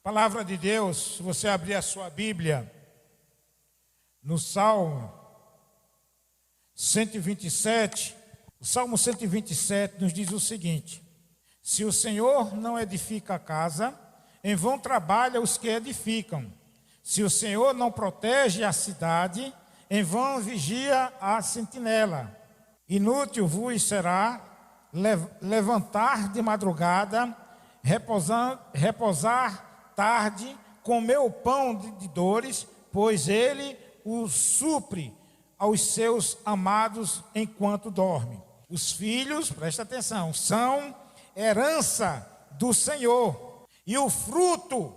Palavra de Deus, se você abrir a sua Bíblia, no Salmo 127, o Salmo 127 nos diz o seguinte: se o Senhor não edifica a casa, em vão trabalham os que edificam. Se o Senhor não protege a cidade, em vão vigia a sentinela. Inútil vos será levantar de madrugada, repousar tarde, comer o pão de dores, pois ele o supre aos seus amados enquanto dorme. Os filhos, presta atenção, são herança do Senhor, e o fruto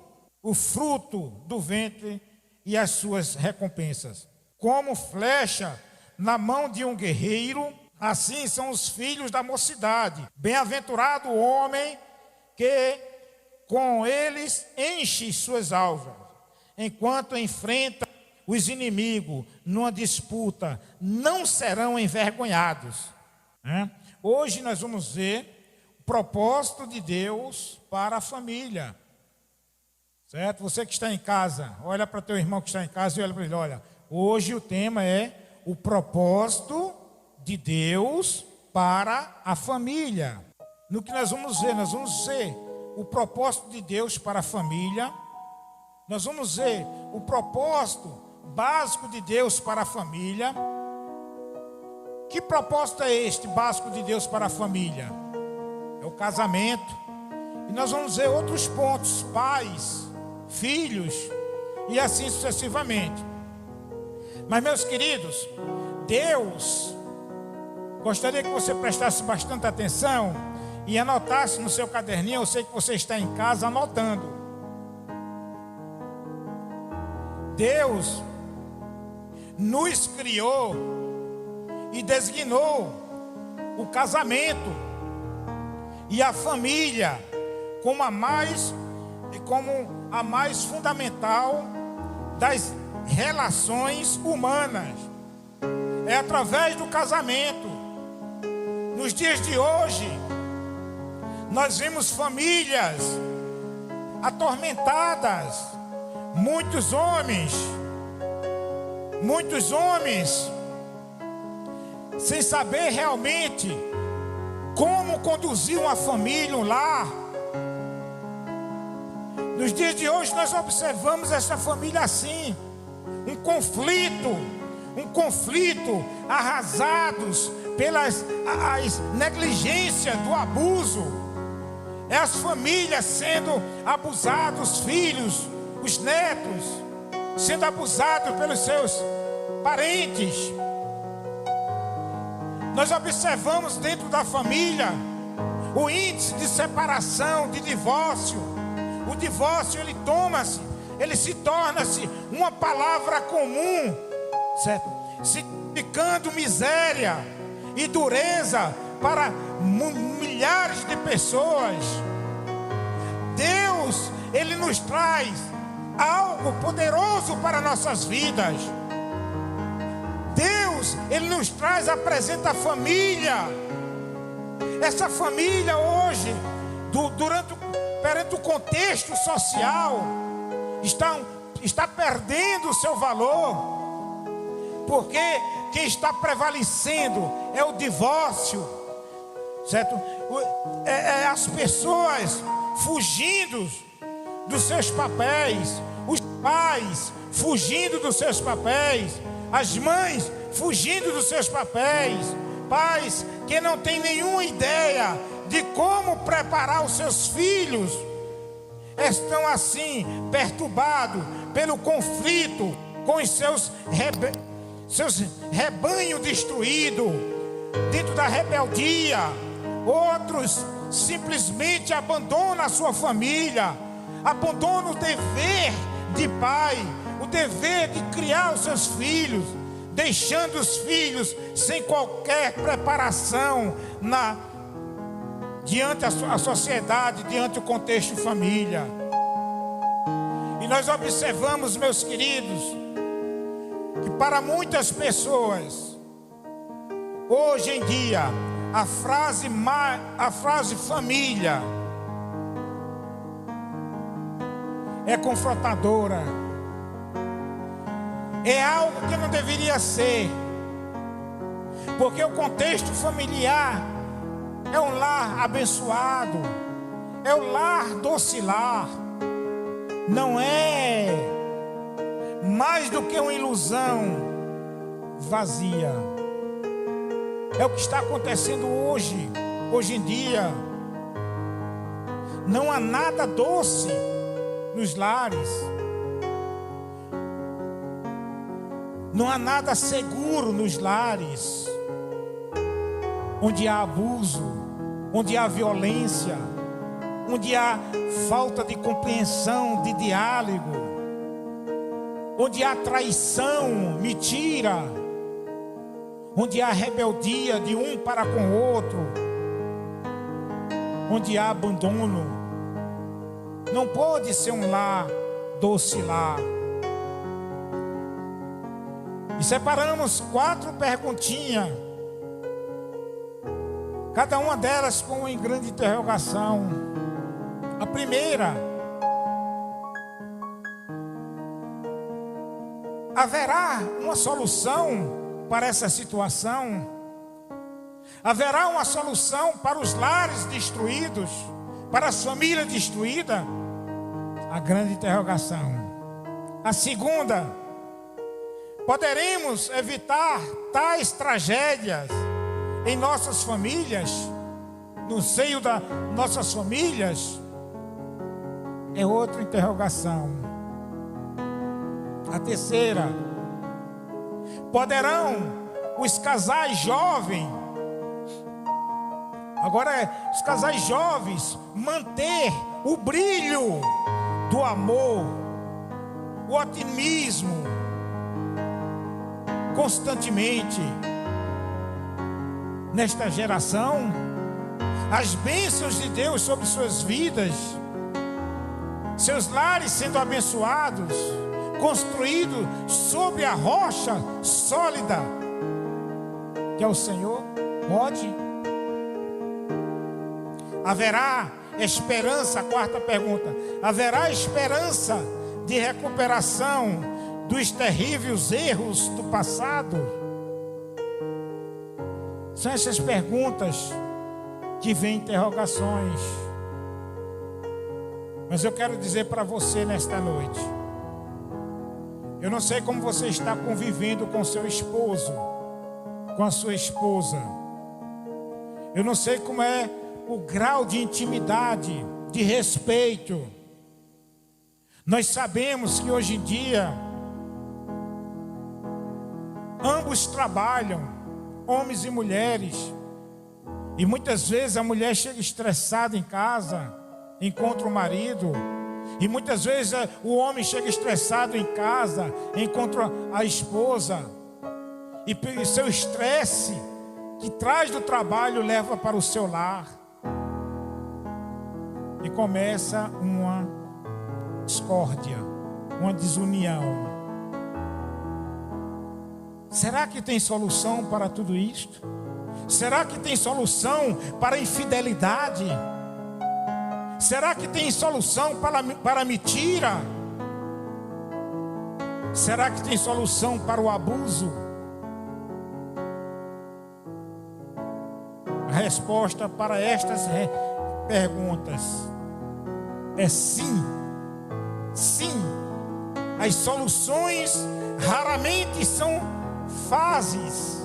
do ventre e as suas recompensas. Como flecha na mão de um guerreiro, assim são os filhos da mocidade. Bem-aventurado o homem que com eles enche suas alvas, enquanto enfrenta os inimigos numa disputa, não serão envergonhados. Hoje nós vamos ver o propósito de Deus para a família. Certo? Você que está em casa, olha para teu irmão que está em casa e olha para ele, olha, hoje o tema é o propósito de Deus para a família. No que nós vamos ver o propósito de Deus para a família. Nós vamos ver o propósito básico de Deus para a família. Que propósito é este básico de Deus para a família? É o casamento. E nós vamos ver outros pontos: pais, filhos e assim sucessivamente. Mas, meus queridos, Deus, gostaria que você prestasse bastante atenção e anotasse no seu caderninho. Eu sei que você está em casa anotando. Deus nos criou e designou o casamento e a família como a mais fundamental das relações humanas. É através do casamento. Nos dias de hoje, nós vemos famílias atormentadas, muitos homens sem saber realmente como conduzir uma família, um lar. Nos dias de hoje nós observamos essa família assim, um conflito arrasados pelas negligências do abuso. É as famílias sendo abusadas, os filhos, os netos sendo abusados pelos seus parentes. Nós observamos dentro da família o índice de separação, de divórcio. O divórcio ele se torna-se uma palavra comum, certo? Significando miséria e dureza para milhares de pessoas. Deus, ele nos traz algo poderoso para nossas vidas. Deus, ele nos apresenta a família. Essa família hoje, perante o contexto social, está perdendo o seu valor, porque quem está prevalecendo é o divórcio, certo? As pessoas fugindo dos seus papéis, os pais fugindo dos seus papéis, as mães fugindo dos seus papéis, pais que não têm nenhuma ideia de como preparar os seus filhos, estão assim perturbados pelo conflito com os seus rebanhos destruídos dentro da rebeldia. Outros simplesmente abandonam a sua família, abandonam o dever de pai, o dever de criar os seus filhos, deixando os filhos sem qualquer preparação diante a sociedade, diante o contexto família. E nós observamos, meus queridos, que para muitas pessoas, hoje em dia, a frase família é confrontadora, é algo que não deveria ser, porque o contexto familiar é um lar abençoado, é o lar docilar, não é mais do que uma ilusão vazia. É o que está acontecendo hoje em dia. Não há nada doce nos lares, não há nada seguro nos lares, onde há abuso, onde há violência, onde há falta de compreensão, de diálogo, onde há traição, mentira, onde há rebeldia de um para com o outro, onde há abandono. Não pode ser um lar doce lar. E separamos 4 perguntinhas, cada uma delas com uma grande interrogação. A primeira: haverá uma solução para essa situação? Haverá uma solução para os lares destruídos, para as famílias destruídas? A grande interrogação. A segunda: poderemos evitar tais tragédias em nossas famílias, no seio das nossas famílias? É outra interrogação. A terceira: poderão os casais jovens, os casais jovens, manter o brilho do amor, o otimismo, constantemente nesta geração? As bênçãos de Deus sobre suas vidas, seus lares sendo abençoados, construídos sobre a rocha sólida que é o Senhor? Pode? Haverá esperança? A quarta pergunta: haverá esperança de recuperação dos terríveis erros do passado? São essas perguntas que vêm interrogações. Mas eu quero dizer para você nesta noite, eu não sei como você está convivendo com seu esposo, com a sua esposa. Eu não sei como é o grau de intimidade, de respeito. Nós sabemos que hoje em dia ambos trabalham, homens e mulheres, e muitas vezes a mulher chega estressada em casa, encontra o marido, e muitas vezes o homem chega estressado em casa, encontra a esposa, e seu estresse que traz do trabalho leva para o seu lar, e começa uma discórdia, uma desunião. Será que tem solução para tudo isto? Será que tem solução para a infidelidade? Será que tem solução para a mentira? Será que tem solução para o abuso? A resposta para estas perguntas é sim. Sim. As soluções raramente são fáceis.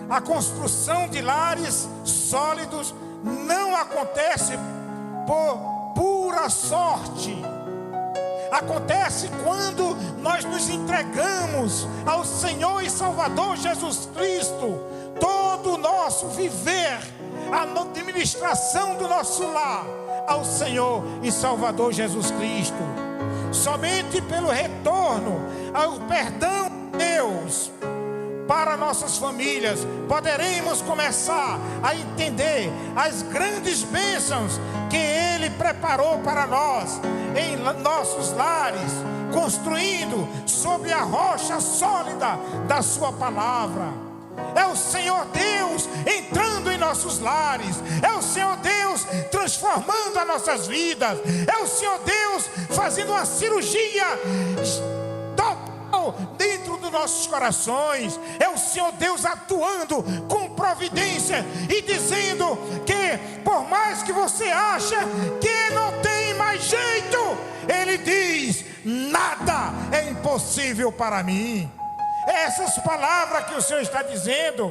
A construção de lares sólidos não acontece por pura sorte. Acontece quando nós nos entregamos ao Senhor e Salvador Jesus Cristo. Todo o nosso viver, a administração do nosso lar ao Senhor e Salvador Jesus Cristo. Somente pelo retorno ao perdão de Deus para nossas famílias poderemos começar a entender as grandes bênçãos que Ele preparou para nós em nossos lares, construindo sobre a rocha sólida da sua palavra. É o Senhor Deus entrando em nossos lares. É o Senhor Deus transformando as nossas vidas. É o Senhor Deus fazendo uma cirurgia total dentro dos nossos corações. É o Senhor Deus atuando com providência e dizendo que por mais que você acha que não tem mais jeito, Ele diz: nada é impossível para mim. Essas palavras que o Senhor está dizendo,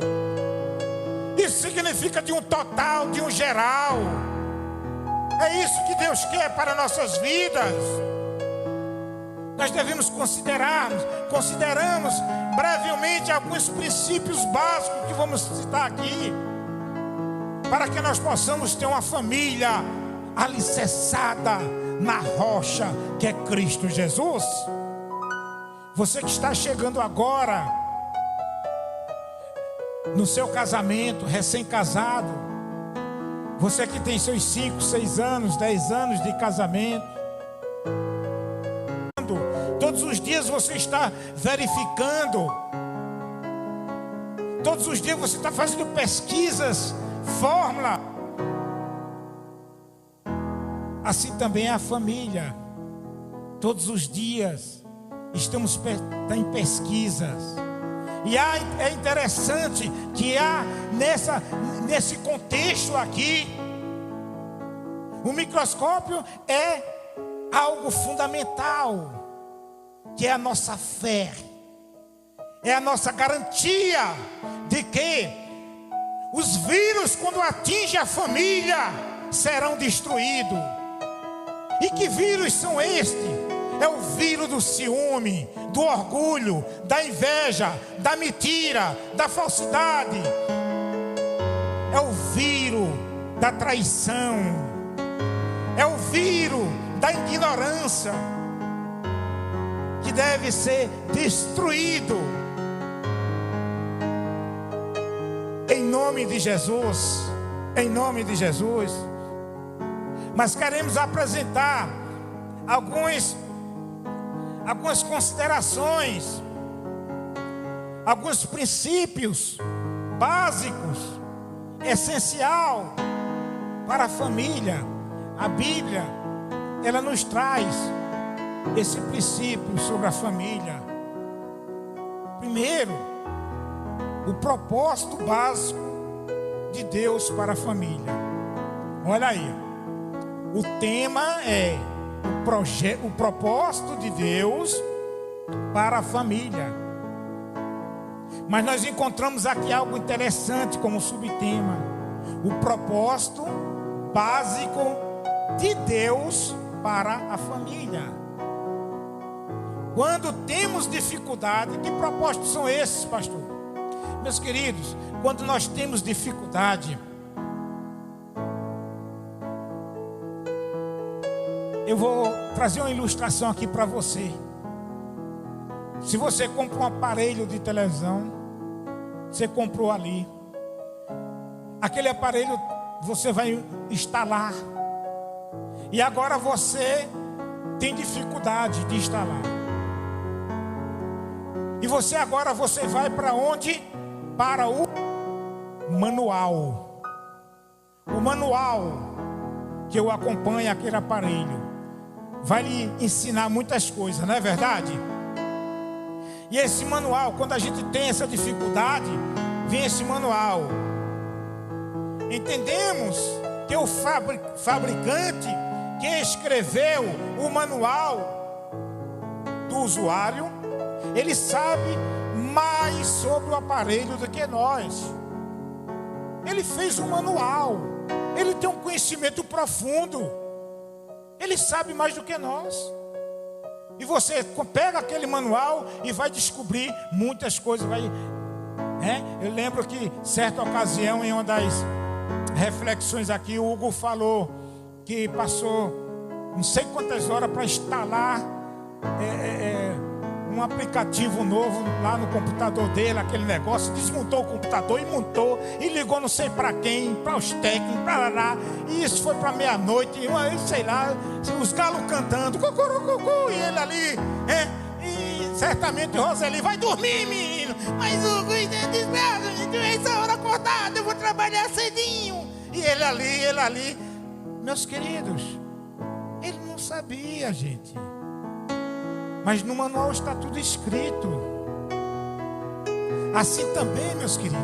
isso significa de um total, de um geral. É isso que Deus quer para nossas vidas. Nós devemos consideramos brevemente alguns princípios básicos que vamos citar aqui, para que nós possamos ter uma família alicerçada na rocha que é Cristo Jesus. Você que está chegando agora no seu casamento, recém-casado, você que tem seus 5, 6 anos, 10 anos de casamento, todos os dias você está verificando, todos os dias você está fazendo pesquisas, fórmula. Assim também é a família. Todos os dias estamos em pesquisas. E é interessante que nesse contexto aqui, o microscópio é algo fundamental, que é a nossa fé, é a nossa garantia de que os vírus, quando atingem a família, serão destruídos. E que vírus são estes? É o vírus do ciúme, do orgulho, da inveja, da mentira, da falsidade. É o vírus da traição. É o vírus da ignorância, que deve ser destruído em nome de Jesus. Em nome de Jesus. Mas queremos apresentar algumas considerações, alguns princípios básicos, essencial para a família. A Bíblia, ela nos traz esse princípio sobre a família. Primeiro, o propósito básico de Deus para a família. Olha aí, o tema é o propósito de Deus para a família. Mas nós encontramos aqui algo interessante como subtema: o propósito básico de Deus para a família. Quando temos dificuldade, que propósitos são esses, pastor? Meus queridos, quando nós temos dificuldade, eu vou trazer uma ilustração aqui para você. Se você compra um aparelho de televisão, você comprou ali, aquele aparelho você vai instalar, e agora você tem dificuldade de instalar. E você vai para onde? Para o manual. O manual que eu acompanho aquele aparelho vai lhe ensinar muitas coisas, não é verdade? E esse manual, quando a gente tem essa dificuldade, vem esse manual. Entendemos que o fabricante que escreveu o manual do usuário, ele sabe mais sobre o aparelho do que nós. Ele fez um manual, ele tem um conhecimento profundo, ele sabe mais do que nós. E você pega aquele manual e vai descobrir muitas coisas. Eu lembro que certa ocasião, em uma das reflexões aqui, o Hugo falou que passou não sei quantas horas para instalar um aplicativo novo lá no computador dele, aquele negócio. Desmontou o computador e montou, e ligou não sei para quem, para os técnicos, para lá. E isso foi para meia-noite, sei lá, os galos cantando, cucurucucu, e ele ali, e certamente Roseli vai dormir, menino. Mas o essa hora acordada, eu vou trabalhar cedinho. E ele ali, meus queridos, ele não sabia, gente. Mas no manual está tudo escrito. Assim também, meus queridos,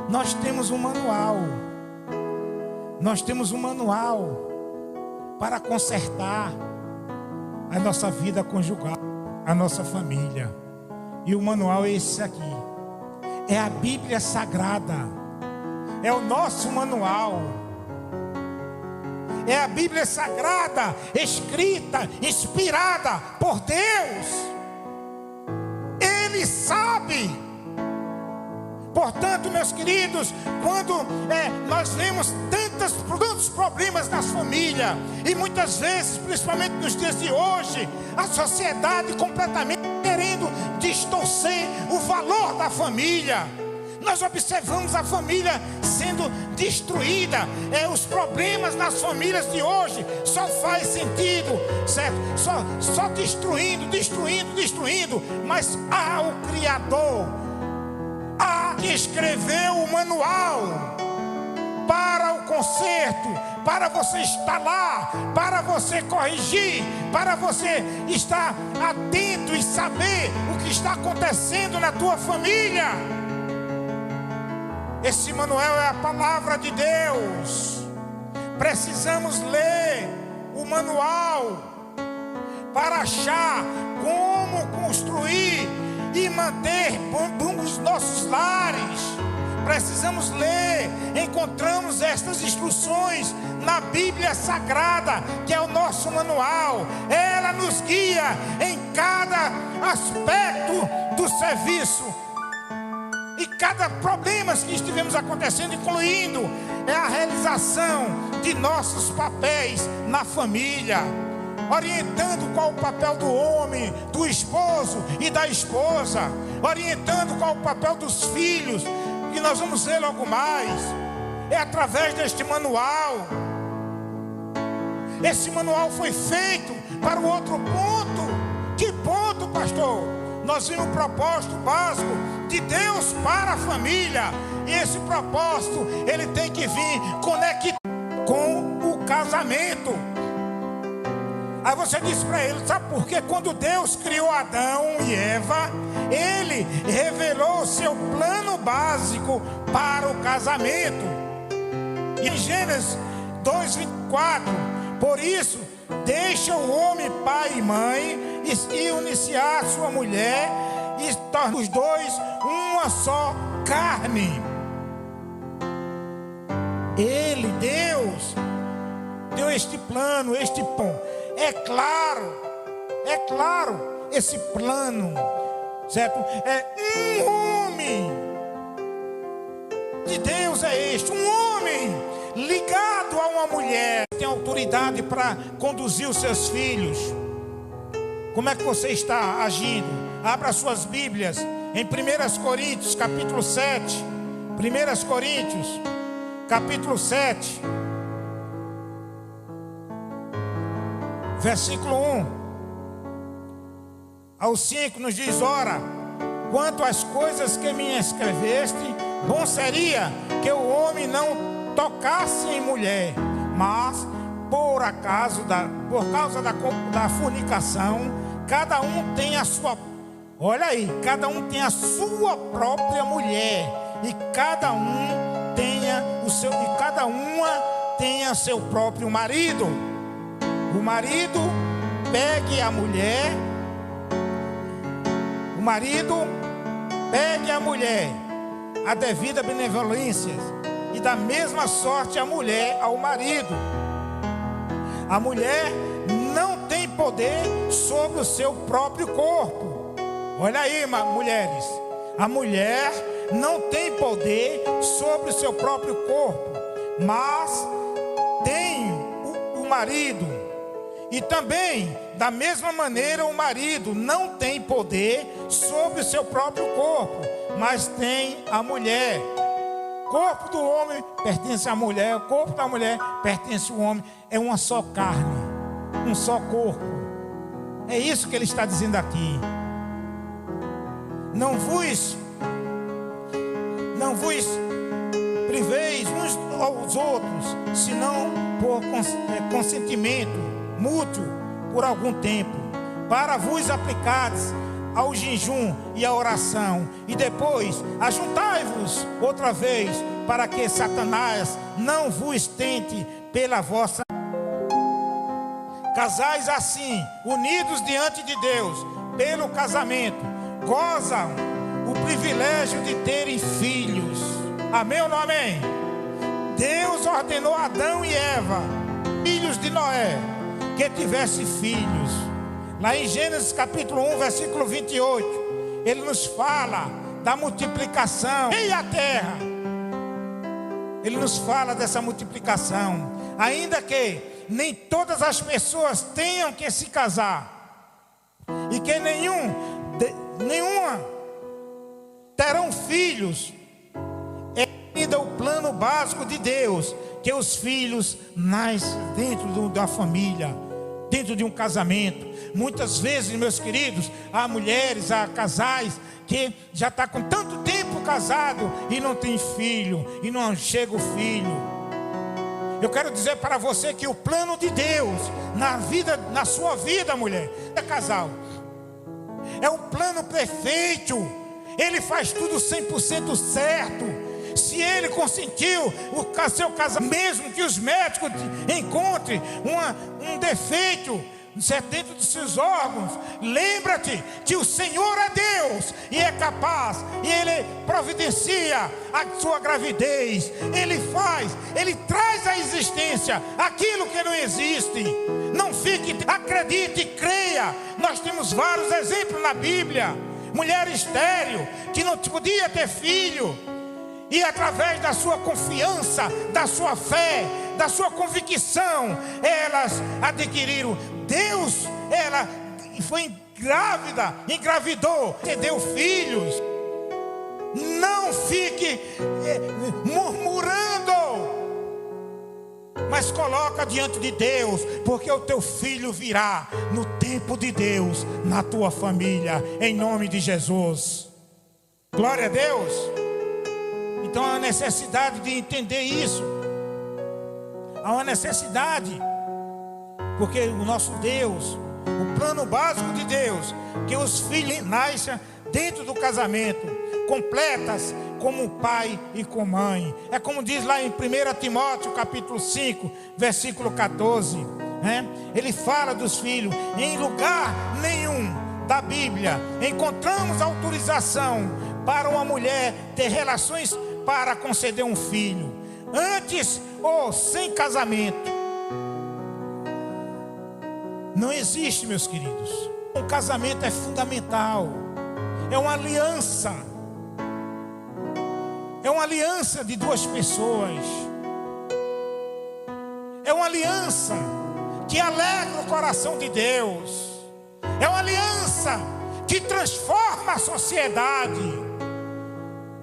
nós temos um manual. Nós temos um manual para consertar a nossa vida conjugal, a nossa família. E o manual é esse aqui. É a Bíblia Sagrada. É o nosso manual. É a Bíblia Sagrada, escrita, inspirada por Deus. Ele sabe. Portanto, meus queridos, quando nós vemos tantos problemas nas famílias, e muitas vezes, principalmente nos dias de hoje, a sociedade completamente querendo distorcer o valor da família. Nós observamos a família sendo destruída. Os problemas nas famílias de hoje só faz sentido, certo? Só destruindo. Mas há o Criador, há que escreveu o manual para o conserto, para você estar lá, para você corrigir, para você estar atento e saber o que está acontecendo na tua família. Esse manual é a palavra de Deus. Precisamos ler o manual para achar como construir e manter os nossos lares. Precisamos ler. Encontramos estas instruções na Bíblia Sagrada, que é o nosso manual. Ela nos guia em cada aspecto do serviço. E cada problema que estivemos acontecendo, incluindo a realização de nossos papéis na família, orientando qual o papel do homem, do esposo e da esposa, orientando qual o papel dos filhos, que nós vamos ver logo mais. É através deste manual. Esse manual foi feito para o outro ponto. Que ponto, pastor? Nós vimos um propósito básico de Deus para a família. E esse propósito, ele tem que vir conectado com o casamento. Aí você diz para ele, sabe por quê? Quando Deus criou Adão e Eva, ele revelou o seu plano básico para o casamento. E em Gênesis 2:24, por isso, deixa o homem pai e mãe e unir-se-á a sua mulher, e torna os dois uma só carne. Ele, Deus, deu este plano, este ponto. É claro, esse plano, certo? É um homem de Deus, é este, um homem ligado a uma mulher, tem autoridade para conduzir os seus filhos. Como é que você está agindo? Abra suas Bíblias em 1 Coríntios, capítulo 7. 1 Coríntios, capítulo 7. Versículo 1 ao 5 nos diz: ora, quanto às coisas que me escreveste, bom seria que o homem não tocasse em mulher, mas por causa da fornicação, cada um tem a sua, olha aí, cada um tem a sua própria mulher, e cada uma tenha seu próprio marido. O marido pegue a mulher, a devida benevolência, e da mesma sorte a mulher ao marido. A mulher não tem poder sobre o seu próprio corpo. Olha aí, mulheres, a mulher não tem poder sobre o seu próprio corpo, mas tem o marido. E também, da mesma maneira, o marido não tem poder sobre o seu próprio corpo, mas tem a mulher. O corpo do homem pertence à mulher, o corpo da mulher pertence ao homem. É uma só carne, um só corpo. É isso que ele está dizendo aqui. Não vos priveis uns aos outros, senão por consentimento mútuo por algum tempo, para vos aplicardes ao jejum e à oração, e depois ajuntai-vos outra vez, para que Satanás não vos tente pela vossa. Casais assim, unidos diante de Deus, pelo casamento, gozam o privilégio de terem filhos. Amém ou não amém? Deus ordenou a Adão e Eva, filhos de Noé, que tivesse filhos. Lá em Gênesis capítulo 1, versículo 28, ele nos fala da multiplicação e a terra. Ele nos fala dessa multiplicação, ainda que nem todas as pessoas tenham que se casar, e que nenhuma terão filhos. É ainda o plano básico de Deus, que os filhos nascem dentro da família, dentro de um casamento. Muitas vezes, meus queridos, há mulheres, há casais que já estão com tanto tempo casado e não tem filho, e não chega o filho. Eu quero dizer para você que o plano de Deus na sua vida, mulher, é casal. É o plano perfeito. Ele faz tudo 100% certo. Se ele consentiu o seu casamento, mesmo que os médicos encontrem um defeito dentro dos seus órgãos, lembra-te que o Senhor é Deus e é capaz, e Ele providencia a sua gravidez. Ele traz à existência aquilo que não existe. Não fique, acredite, creia. Nós temos vários exemplos na Bíblia. Mulher estéril que não podia ter filho, e através da sua confiança, da sua fé, da sua convicção, elas adquiriram. Deus, ela foi grávida, engravidou, te deu filhos. Não fique murmurando, mas coloca diante de Deus, porque o teu filho virá no tempo de Deus, na tua família, em nome de Jesus. Glória a Deus. Então há uma necessidade de entender isso. Há uma necessidade, porque o nosso Deus, o plano básico de Deus, que os filhos nasçam dentro do casamento, completas como pai e com mãe. É como diz lá em 1 Timóteo capítulo 5, versículo 14, né? Ele fala dos filhos. Em lugar nenhum da Bíblia encontramos autorização para uma mulher ter relações para conceder um filho, antes ou sem casamento. Não existe, meus queridos. Um casamento é fundamental. É uma aliança. É uma aliança de duas pessoas. É uma aliança que alegra o coração de Deus. É uma aliança que transforma a sociedade.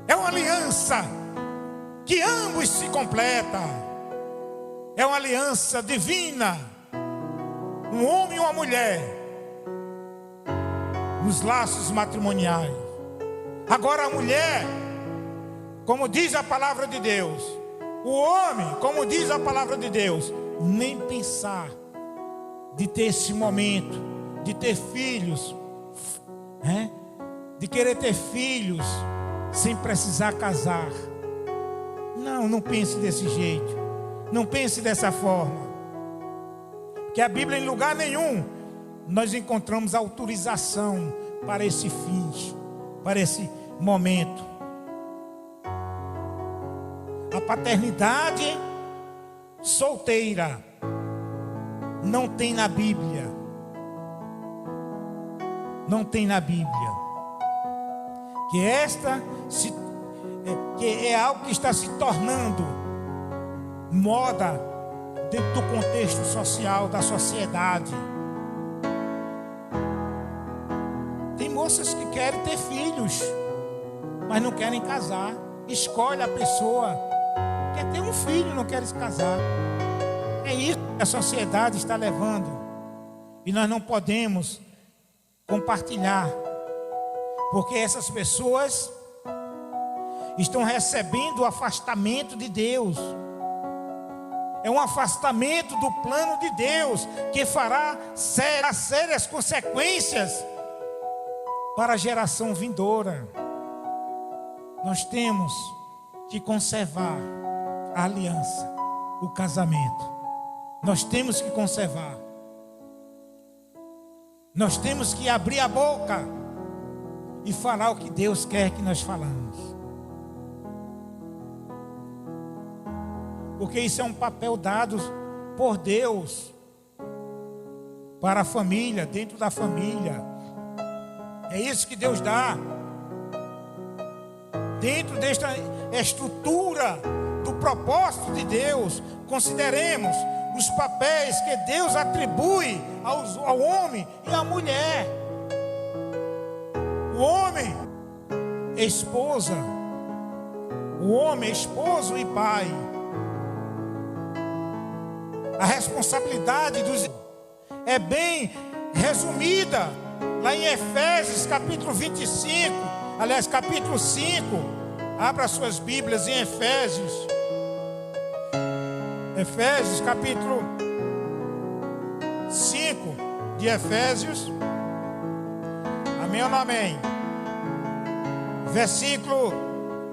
É uma aliança que ambos se completam. É uma aliança divina. Um homem e uma mulher nos laços matrimoniais. Agora a mulher, como diz a palavra de Deus, o homem, como diz a palavra de Deus, nem pensar de ter esse momento, de ter filhos, de querer ter filhos sem precisar casar. Não pense desse jeito. Não pense dessa forma. Que a Bíblia, em lugar nenhum nós encontramos autorização para esse fim, para esse momento. A paternidade solteira não tem na Bíblia. Não tem na Bíblia. Que é algo que está se tornando moda dentro do contexto social, da sociedade. Tem moças que querem ter filhos, mas não querem casar. Escolhe a pessoa, quer ter um filho, não quer se casar. É isso que a sociedade está levando. E nós não podemos compartilhar Porque essas pessoas estão recebendo o afastamento de Deus. É um afastamento do plano de Deus, que fará sérias consequências para a geração vindoura. Nós temos que conservar a aliança, o casamento. Nós temos que conservar. Nós temos que abrir a boca e falar o que Deus quer que nós falamos. Porque isso é um papel dado por Deus para a família, dentro da família. É isso que Deus dá. Dentro desta estrutura do propósito de Deus, consideremos os papéis que Deus atribui ao homem e à mulher. O homem, esposa. O homem, esposo e pai. A responsabilidade é bem resumida lá em Efésios capítulo 25, aliás capítulo 5. Abra suas Bíblias em Efésios. Efésios capítulo 5 de Efésios. Amém ou não amém? Versículo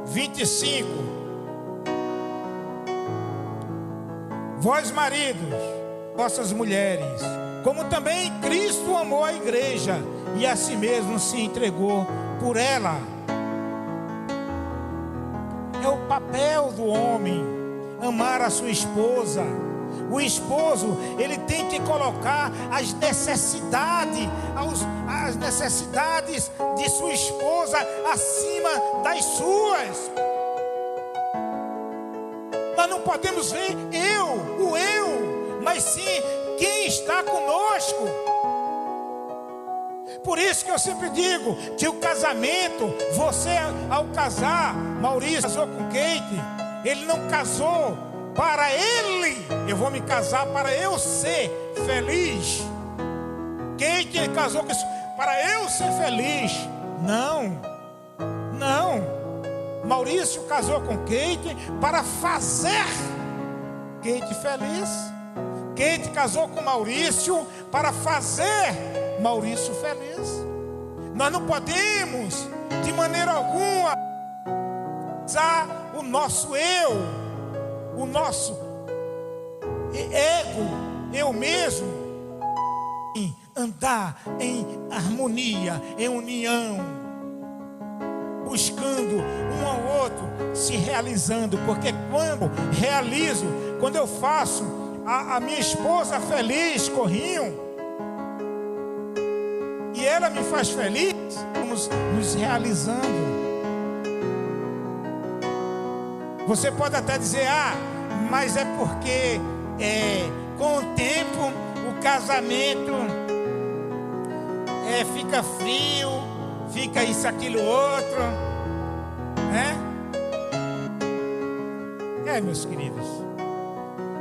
25. Vós maridos, vossas mulheres, como também Cristo amou a igreja e a si mesmo se entregou por ela. É o papel do homem amar a sua esposa. O esposo, ele tem que colocar as necessidades de sua esposa acima das suas. Nós não podemos ver o eu, mas sim quem está conosco. Por isso que eu sempre digo que o casamento, você ao casar, Maurício casou com Kate, ele não casou para ele, eu vou me casar para eu ser feliz. Kate casou com isso, para eu ser feliz. Não. Maurício casou com Kate para fazer Kate feliz. Kate casou com Maurício para fazer Maurício feliz. Nós não podemos, de maneira alguma, usar o nosso eu, o nosso ego, eu mesmo, e andar em harmonia, em união, buscando um ao outro, se realizando. Porque quando eu faço a minha esposa feliz, corrinho, e ela me faz feliz, vamos nos realizando. Você pode até dizer, mas é porque com o tempo o casamento fica frio, fica isso, aquilo, outro, né? Meus queridos,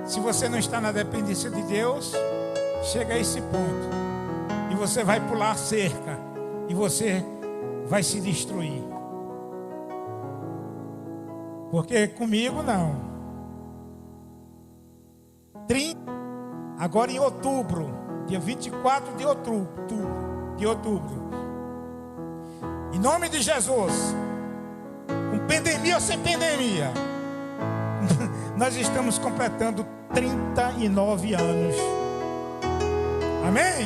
se você não está na dependência de Deus, chega a esse ponto e você vai pular cerca e você vai se destruir. Porque comigo não. Agora em outubro, dia 24 de outubro, em nome de Jesus, com pandemia ou sem pandemia, nós estamos completando 39 anos. Amém?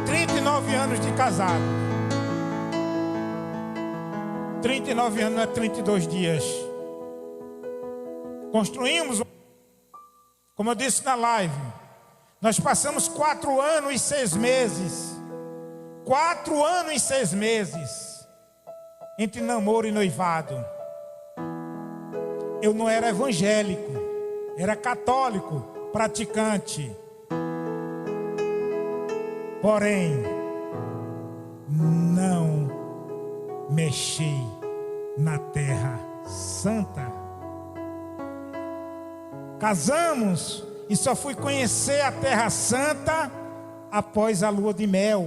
39 anos de casado. 39 anos não é 32 dias. Construímos, como eu disse na live, nós passamos 4 anos e 6 meses. 4 anos e 6 meses entre namoro e noivado. Eu não era evangélico, era católico, praticante. Porém, não mexi na terra santa. Casamos e só fui conhecer a terra santa após a lua de mel.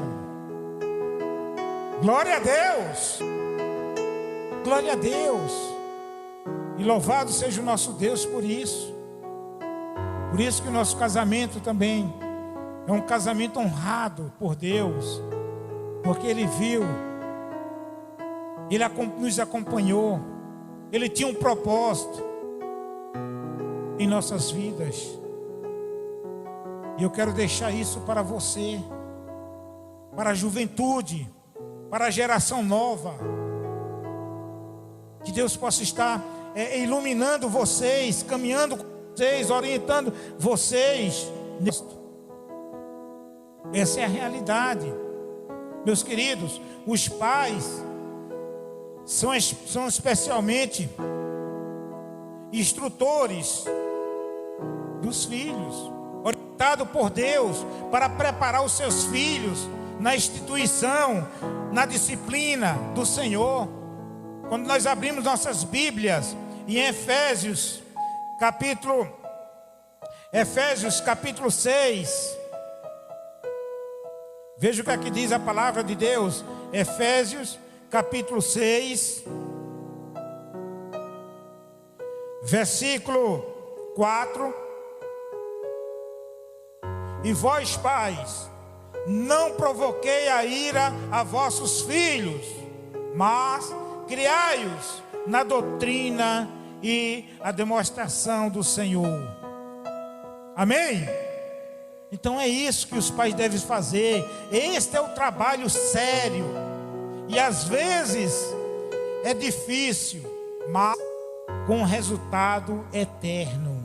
Glória a Deus. Glória a Deus. E louvado seja o nosso Deus por isso. Por isso que o nosso casamento também é um casamento honrado por Deus. Porque Ele viu, Ele nos acompanhou, Ele tinha um propósito em nossas vidas. E eu quero deixar isso para você, para a juventude, para a geração nova. Que Deus possa estar iluminando vocês, caminhando com vocês, orientando vocês. Essa é a realidade. Meus queridos, os pais são especialmente instrutores dos filhos, orientados por Deus para preparar os seus filhos na instituição, na disciplina do Senhor. Quando nós abrimos nossas Bíblias em Efésios capítulo 6, veja o que aqui diz a palavra de Deus. Efésios capítulo 6, versículo 4. E vós, pais, não provoquei a ira a vossos filhos, mas criai-os na doutrina e a demonstração do Senhor. Amém? Então é isso que os pais devem fazer. Este é o trabalho sério. E às vezes é difícil, mas com resultado eterno.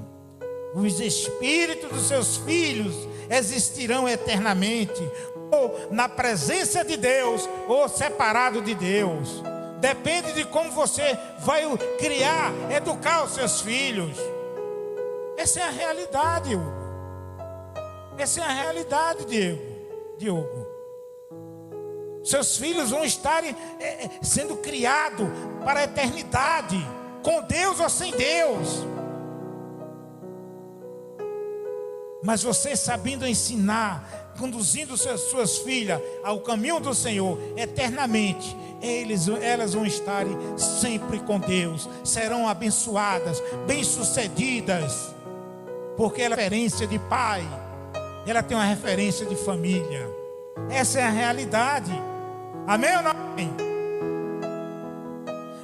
Os espíritos dos seus filhos existirão eternamente, ou na presença de Deus, ou separado de Deus. Depende de como você vai criar, educar os seus filhos. Essa é a realidade, Hugo. Essa é a realidade, Diogo. Seus filhos vão estar sendo criados para a eternidade, com Deus ou sem Deus. Mas você sabendo ensinar, conduzindo suas filhas ao caminho do Senhor, eternamente, elas vão estar sempre com Deus, serão abençoadas, bem-sucedidas, porque ela é referência de pai, ela tem uma referência de família. Essa é a realidade. Amém ou não?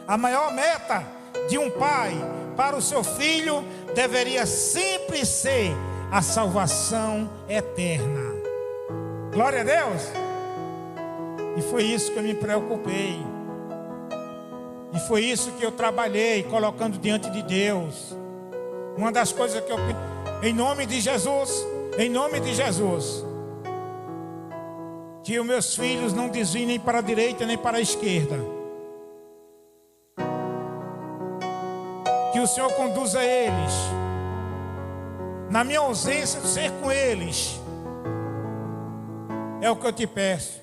A maior meta de um pai para o seu filho deveria sempre ser a salvação eterna. Glória a Deus. E foi isso que eu me preocupei. E foi isso que eu trabalhei, colocando diante de Deus. Uma das coisas que eu pedi, em nome de Jesus, que os meus filhos não desviem nem para a direita nem para a esquerda. Que o Senhor conduza eles. Na minha ausência, ser com eles. É o que eu te peço.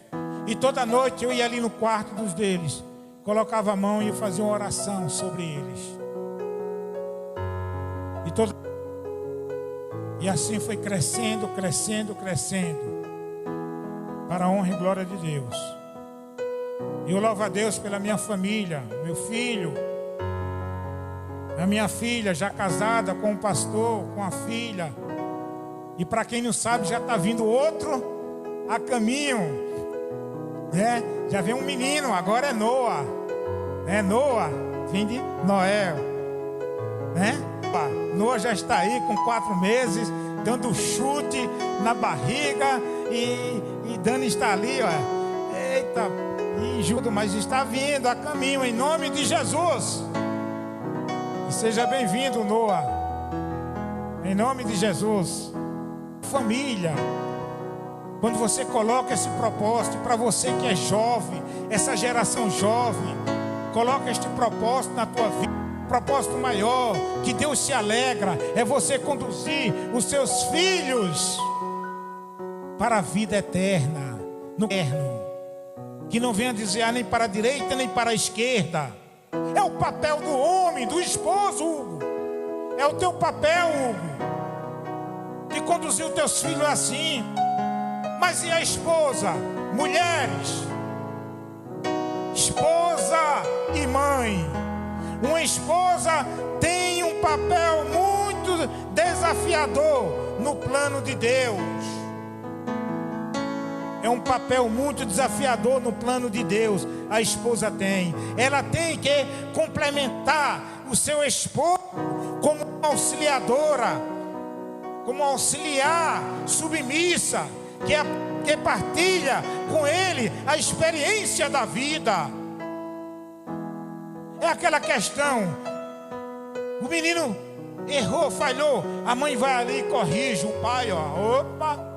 E toda noite eu ia ali no quarto dos deles, colocava a mão e fazia uma oração sobre eles. E assim foi crescendo, para a honra e glória de Deus. Eu louvo a Deus pela minha família, meu filho, a minha filha já casada com um pastor, com a filha. E para quem não sabe, já está vindo outro a caminho, né? Já vem um menino, agora é Noah, Noah, vem de Noé, né? Noah já está aí com 4 meses, dando chute na barriga, e Dani está ali, ó. Eita, injusto, mas está vindo a caminho, em nome de Jesus. E seja bem-vindo, Noah, em nome de Jesus. Família, quando você coloca esse propósito, para você que é jovem, essa geração jovem, coloca este propósito na tua vida. Propósito maior, que Deus se alegra, é você conduzir os seus filhos para a vida eterna, no eterno, que não venha desviar nem para a direita nem para a esquerda. É o papel do homem, do esposo, Hugo. É o teu papel, Hugo, de conduzir os teus filhos assim. Mas e a esposa? Mulheres, esposa e mãe. Uma esposa tem um papel muito desafiador no plano de Deus. É um papel muito desafiador no plano de Deus. A esposa tem. Ela tem que complementar o seu esposo como auxiliadora, como auxiliar submissa, que partilha com ele a experiência da vida. É aquela questão: o menino errou, falhou, a mãe vai ali e corrige o pai, ó. Opa!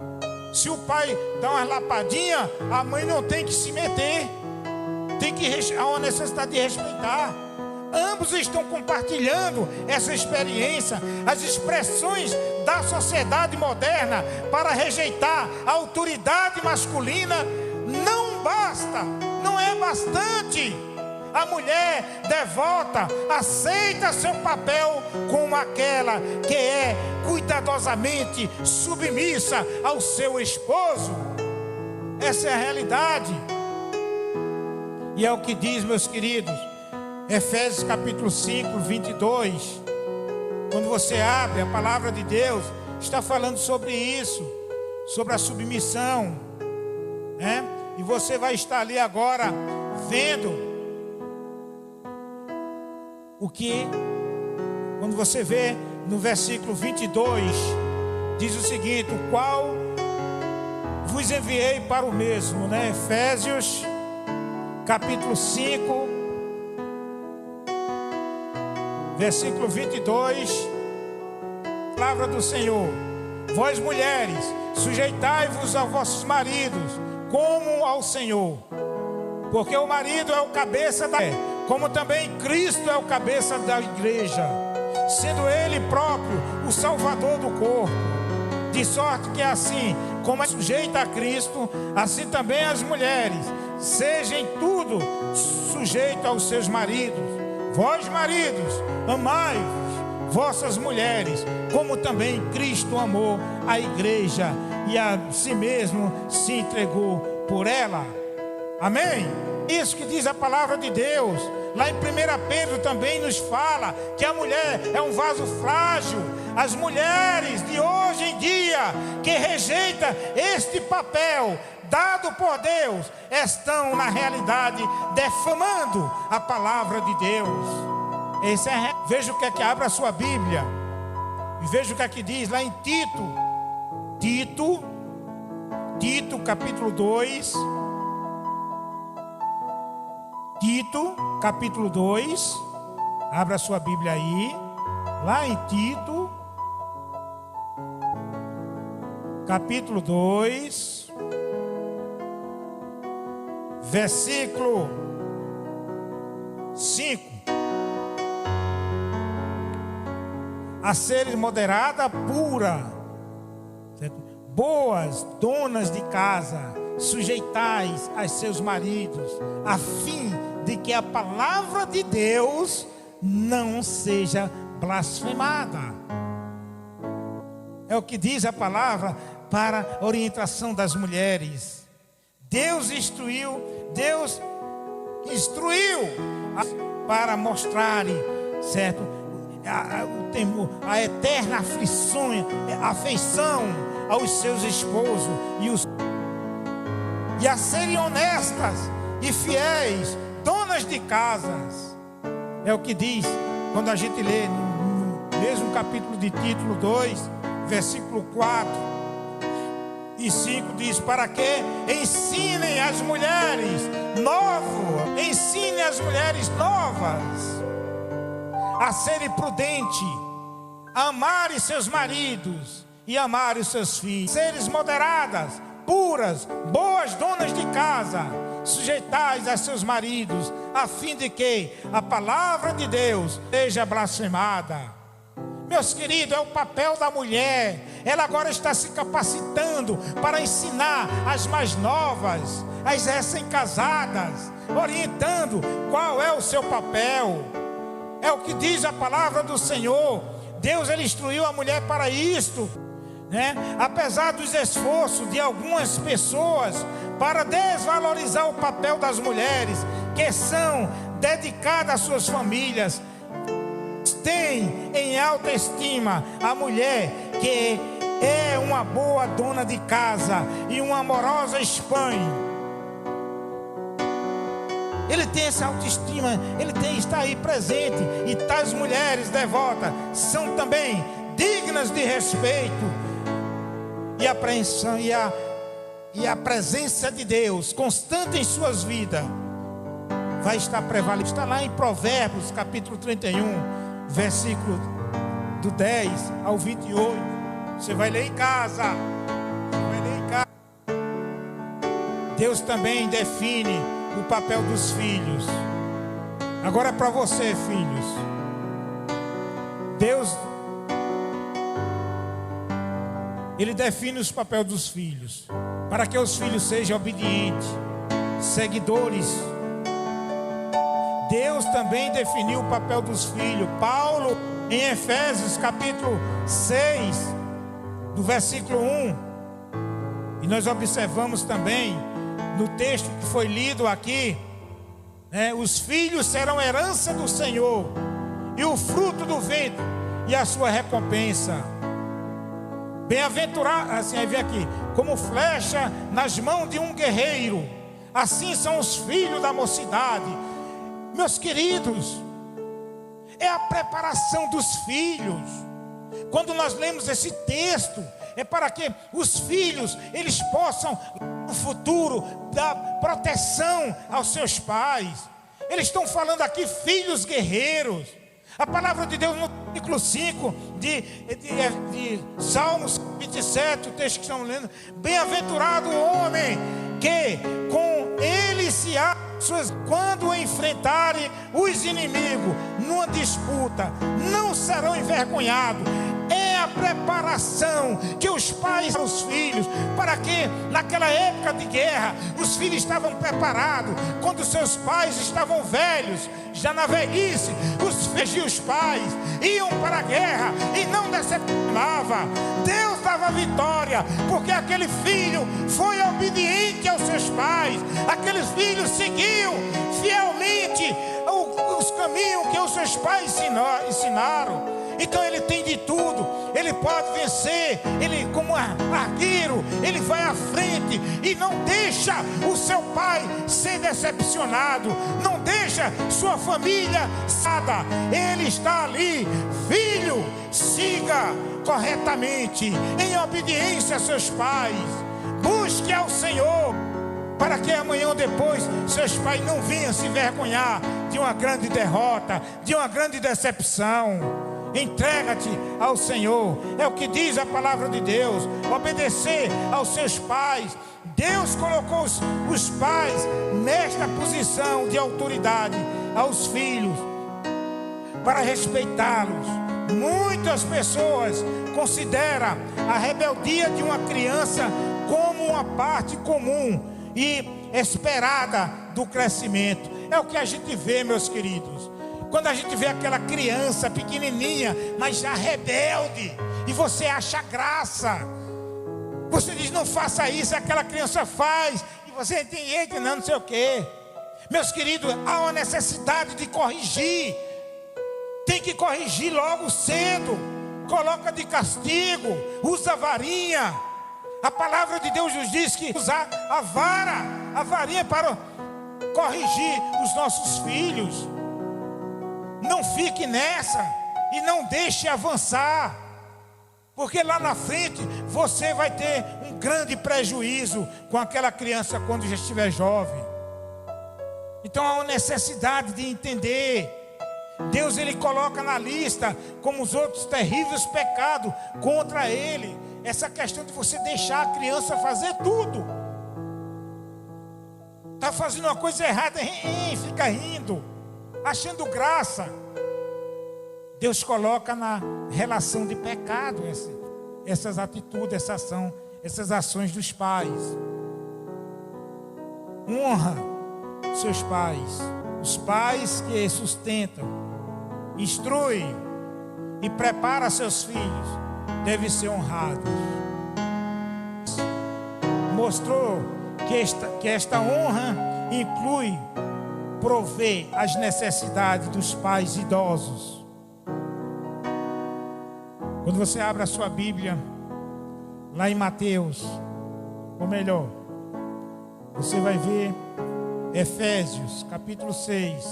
Se o pai dá uma lapadinha, a mãe não tem que se meter. Há uma necessidade de respeitar. Ambos estão compartilhando essa experiência. As expressões da sociedade moderna para rejeitar a autoridade masculina não basta, não é bastante. A mulher devota aceita seu papel como aquela que é cuidadosamente submissa ao seu esposo. Essa é a realidade. E é o que diz, meus queridos, Efésios capítulo 5, 22. Quando você abre a palavra de Deus, está falando sobre isso, sobre a submissão, né? E você vai estar ali agora vendo o que, quando você vê no versículo 22, diz o seguinte: o qual vos enviei para o mesmo, né? Efésios capítulo 5, versículo 22, palavra do Senhor: vós mulheres, sujeitai-vos aos vossos maridos, como ao Senhor, porque o marido é o cabeça da como também Cristo é o cabeça da igreja, sendo Ele próprio o Salvador do corpo. De sorte que assim como é sujeita a Cristo, assim também as mulheres sejam em tudo sujeitas aos seus maridos. Vós maridos, amai-vos vossas mulheres, como também Cristo amou a igreja e a si mesmo se entregou por ela. Amém? Isso que diz a palavra de Deus. Lá em 1 Pedro também nos fala que a mulher é um vaso frágil. As mulheres de hoje em dia que rejeitam este papel dado por Deus estão na realidade defamando a palavra de Deus. Veja o que é que abre a sua Bíblia e veja o que é que diz lá em Tito capítulo 2. Tito, capítulo 2, abra a sua Bíblia aí, lá em Tito, capítulo 2, versículo 5. A seres moderada, pura, certo? Boas donas de casa, sujeitais a seus maridos, a fim de que a palavra de Deus não seja blasfemada. É o que diz a palavra para a orientação das mulheres. Deus instruiu para mostrarem, certo, o temor, a eterna afeição aos seus esposos e a serem honestas e fiéis, donas de casas. É o que diz quando a gente lê no mesmo capítulo de Tito 2, versículo 4 e 5, diz: para que ensinem as mulheres novas a serem prudentes, a amarem seus maridos e amarem os seus filhos, seres moderadas, puras, boas donas de casa, sujeitais a seus maridos, a fim de que a palavra de Deus seja blasfemada. Meus queridos, é o papel da mulher. Ela agora está se capacitando para ensinar as mais novas, as recém-casadas, orientando qual é o seu papel. É o que diz a palavra do Senhor. Deus, Ele instruiu a mulher para isto, né? Apesar dos esforços de algumas pessoas para desvalorizar o papel das mulheres, que são dedicadas às suas famílias, tem em alta estima a mulher que é uma boa dona de casa e uma amorosa esposa. Ele tem essa autoestima, está aí presente. E tais mulheres devotas são também dignas de respeito e apreensão, e a presença de Deus constante em suas vidas vai estar prevalecendo. Está lá em Provérbios capítulo 31, versículo do 10 ao 28. Você vai ler em casa. Deus também define o papel dos filhos. Agora é para você, filhos. Deus, Ele define os papéis dos filhos, para que os filhos sejam obedientes, seguidores. Deus também definiu o papel dos filhos. Paulo, em Efésios capítulo 6, do versículo 1, e nós observamos também no texto que foi lido aqui, os filhos serão herança do Senhor, e o fruto do ventre, e a sua recompensa. Bem-aventurado, assim aí vem aqui, como flecha nas mãos de um guerreiro, assim são os filhos da mocidade. Meus queridos, é a preparação dos filhos. Quando nós lemos esse texto, é para que os filhos, eles possam no futuro dar proteção aos seus pais. Eles estão falando aqui filhos guerreiros. A palavra de Deus no versículo 5 de Salmos 27, o texto que estamos lendo: bem-aventurado o homem que com ele se há quando enfrentarem os inimigos numa disputa, não serão envergonhados. É a preparação que os pais para os filhos, para que naquela época de guerra os filhos estavam preparados. Quando seus pais estavam velhos, já na velhice, os filhos e os pais iam para a guerra e não decepcionava. Deus dava vitória, porque aquele filho foi obediente aos seus pais. Aquele filho seguiu fielmente os caminhos que os seus pais ensinaram. Então ele tem de tudo, ele pode vencer, ele como arqueiro, ele vai à frente e não deixa o seu pai ser decepcionado, não deixa sua família sada. Ele está ali: filho, siga corretamente, em obediência a seus pais, busque ao Senhor, para que amanhã ou depois seus pais não venham se envergonhar de uma grande derrota, de uma grande decepção. Entrega-te ao Senhor, é o que diz a palavra de Deus. Obedecer aos seus pais. Deus colocou os pais nesta posição de autoridade aos filhos, para respeitá-los. Muitas pessoas consideram a rebeldia de uma criança como uma parte comum e esperada do crescimento. É o que a gente vê, meus queridos. Quando a gente vê aquela criança pequenininha, mas já rebelde, e você acha graça, você diz: não faça isso, aquela criança faz, e você entende, não sei o que. Meus queridos, há uma necessidade de corrigir. Tem que corrigir logo cedo. Coloca de castigo, usa varinha. A palavra de Deus nos diz que usar a varinha para corrigir os nossos filhos. Não fique nessa e não deixe avançar, porque lá na frente você vai ter um grande prejuízo com aquela criança quando já estiver jovem. Então há uma necessidade de entender. Deus, ele coloca na lista como os outros terríveis pecados contra ele, essa questão de você deixar a criança fazer tudo. Está fazendo uma coisa errada, fica rindo, achando graça. Deus coloca na relação de pecado essas atitudes, essas ações dos pais. Honra seus pais. Os pais que sustentam, instruem e preparam seus filhos devem ser honrados. Mostrou que esta honra inclui prover as necessidades dos pais idosos. Quando você abre a sua Bíblia, lá em Mateus, ou melhor, você vai ver Efésios, capítulo 6,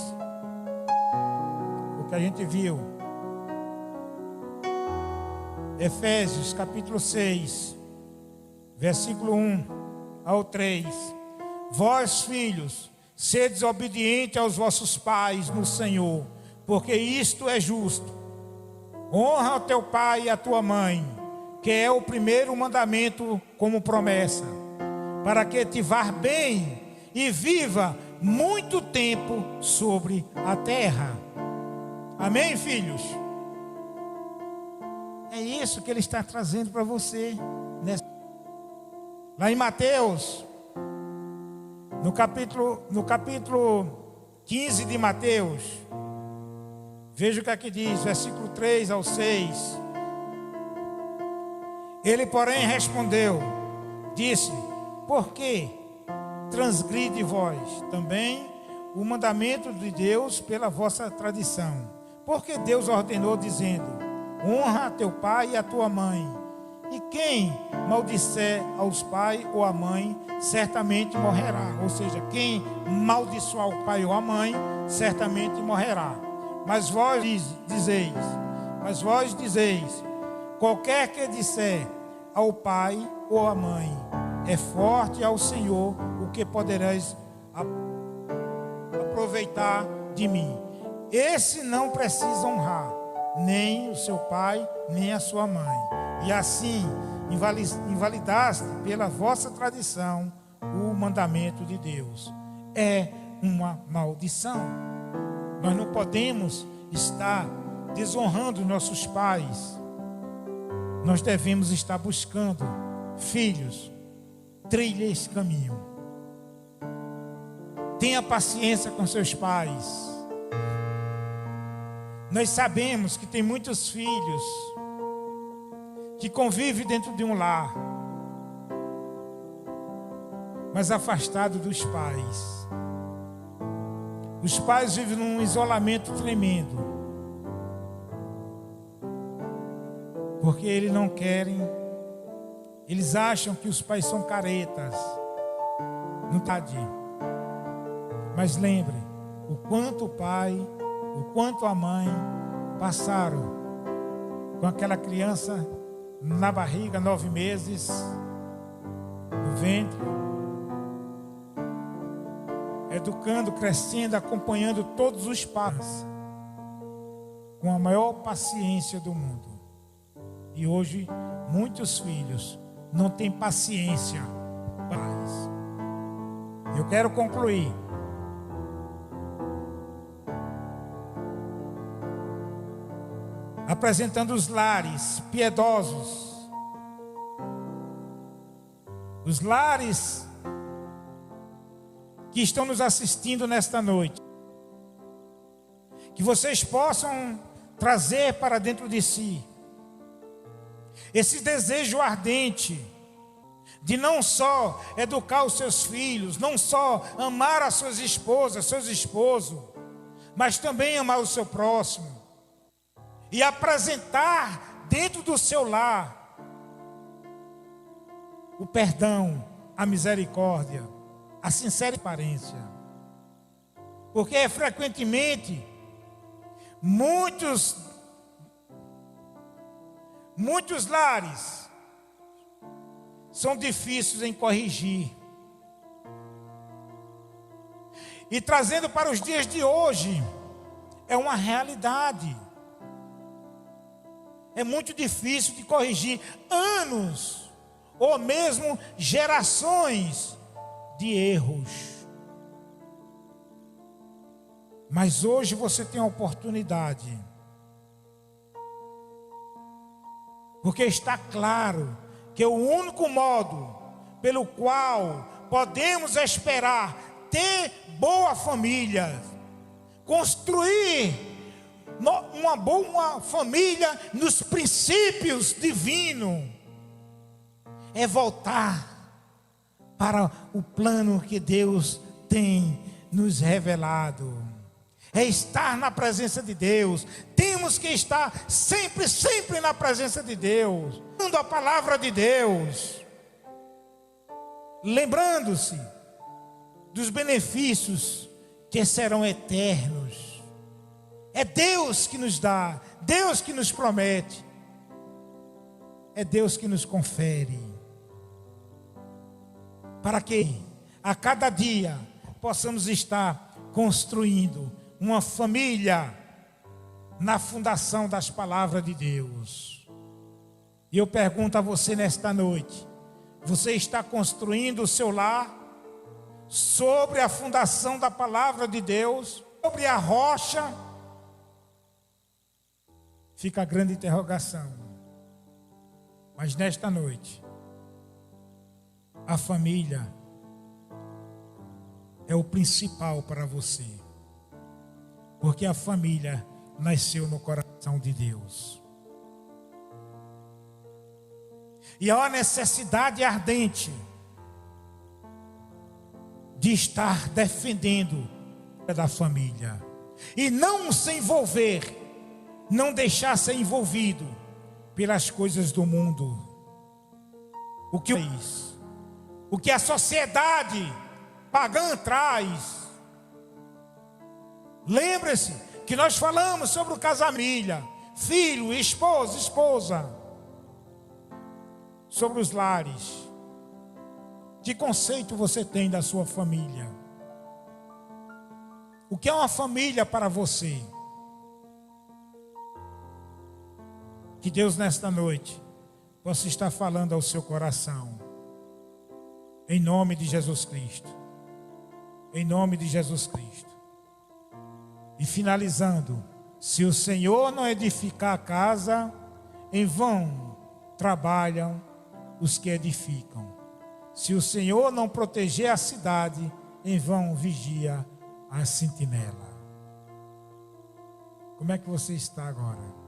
o que a gente viu. Efésios, capítulo 6, versículo 1 ao 3. Vós, filhos, sedes obedientes aos vossos pais no Senhor, porque isto é justo. Honra ao teu pai e à tua mãe, que é o primeiro mandamento como promessa, para que te vá bem e viva muito tempo sobre a terra. Amém, filhos? É isso que ele está trazendo para você. Lá em Mateus, no capítulo 15 de Mateus, veja o que aqui diz, versículo 3 ao 6. Ele, porém, respondeu, disse: por que transgride vós também o mandamento de Deus pela vossa tradição? Porque Deus ordenou, dizendo: honra a teu pai e a tua mãe. E quem maldisser aos pais ou a mãe, certamente morrerá. Ou seja, quem maldiçoar o pai ou a mãe, certamente morrerá. Mas vós dizeis, qualquer que disser ao pai ou à mãe, é forte ao Senhor, o que podereis aproveitar de mim. Esse não precisa honrar, nem o seu pai, nem a sua mãe. E assim, invalidaste pela vossa tradição o mandamento de Deus. É uma maldição. Nós não podemos estar desonrando nossos pais. Nós devemos estar buscando, filhos, trilhe esse caminho. Tenha paciência com seus pais. Nós sabemos que tem muitos filhos que convivem dentro de um lar, mas afastados dos pais. Os pais vivem num isolamento tremendo, porque eles não querem, eles acham que os pais são caretas. Não está. Mas lembre, o quanto o pai, o quanto a mãe passaram com aquela criança na barriga, 9 meses, no ventre, educando, crescendo, acompanhando todos os passos, com a maior paciência do mundo. E hoje, muitos filhos não têm paciência para isso. Eu quero concluir. Apresentando os lares piedosos. Os lares que estão nos assistindo nesta noite. Que vocês possam trazer para dentro de si esse desejo ardente de não só educar os seus filhos, não só amar as suas esposas, seus esposos, mas também amar o seu próximo. E apresentar dentro do seu lar o perdão, a misericórdia, a sincera transparência. Porque frequentemente muitos lares são difíceis em corrigir. E trazendo para os dias de hoje, é uma realidade. É muito difícil de corrigir anos ou mesmo gerações de erros. Mas hoje você tem a oportunidade, porque está claro que o único modo pelo qual podemos esperar ter boa família, construir uma boa família nos princípios divinos, é voltar para o plano que Deus tem nos revelado. É estar na presença de Deus. Temos que estar sempre, sempre na presença de Deus, dando a palavra de Deus, lembrando-se dos benefícios que serão eternos. É Deus que nos dá, Deus que nos promete, é Deus que nos confere, para que a cada dia possamos estar construindo uma família na fundação das palavras de Deus. E eu pergunto a você nesta noite: você está construindo o seu lar sobre a fundação da palavra de Deus, sobre a rocha? Fica a grande interrogação. Mas nesta noite, a família é o principal para você, porque a família nasceu no coração de Deus. E há uma necessidade ardente de estar defendendo da família, e não se envolver, não deixar ser envolvido pelas coisas do mundo. O que a sociedade pagã traz. Lembre-se que nós falamos sobre o casamento, filho, esposa, sobre os lares. Que conceito você tem da sua família? O que é uma família para você? Que Deus nesta noite possa estar falando ao seu coração, em nome de Jesus Cristo, em nome de Jesus Cristo. E finalizando, se o Senhor não edificar a casa, em vão trabalham os que edificam. Se o Senhor não proteger a cidade, em vão vigia a sentinela. Como é que você está agora?